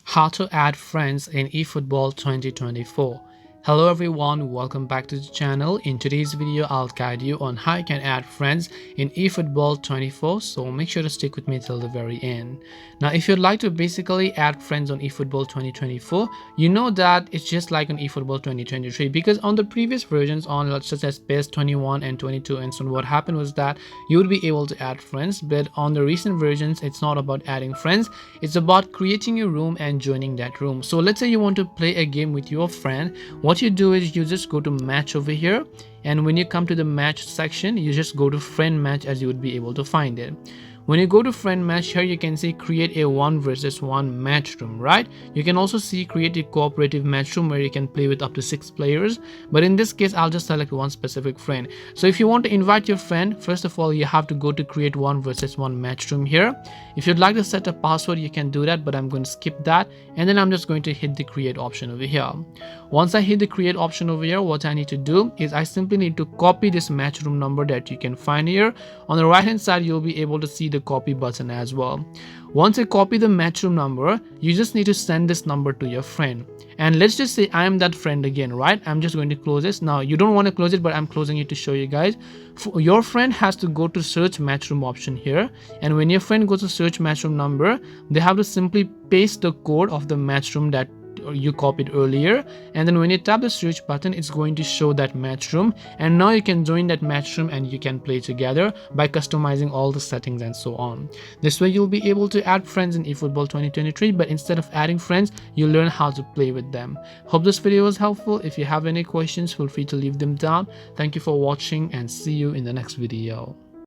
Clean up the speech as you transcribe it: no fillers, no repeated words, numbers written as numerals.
How to add friends in eFootball 2024. Hello everyone, welcome back to the channel. In today's video, I'll guide you on how you can add friends in eFootball 24, so make sure to stick with me till the very end. Now, if you'd like to basically add friends on eFootball 2024, you know that it's just like on eFootball 2023, because on the previous versions on such as PES 21 and 22 and so on, what happened was that you would be able to add friends, but on the recent versions, it's not about adding friends, it's about creating a room and joining that room. So let's say you want to play a game with your friend. What you do is you just go to match over here, and when you come to the match section, you just go to friend match as you would be able to find it. When you go to friend match, here you can see create a 1 versus 1 match room, right? You can also see create a cooperative match room where you can play with up to 6 players, but in this case I'll just select one specific friend. So if you want to invite your friend, first of all you have to go to create 1 versus 1 match room here. If you'd like to set a password, you can do that, but I'm going to skip that, and then I'm just going to hit the create option over here. Once I hit the create option over here, what I need to do is I simply need to copy this match room number that you can find here. On the right hand side, you'll be able to see the copy button as well. Once I copy the matchroom number, you just need to send this number to your friend. And let's just say I am that friend again, right? I'm just going to close this. Now you don't want to close it, but I'm closing it to show you guys. Your friend has to go to search matchroom option here, and when your friend goes to search matchroom number, they have to simply paste the code of the matchroom that you copied earlier, and then when you tap the search button, it's going to show that match room, and now you can join that match room and you can play together by customizing all the settings and so on. This way you'll be able to add friends in eFootball 2023, but instead of adding friends, you learn how to play with them. Hope this video was helpful. If you have any questions, feel free to leave them down. Thank you for watching and see you in the next video.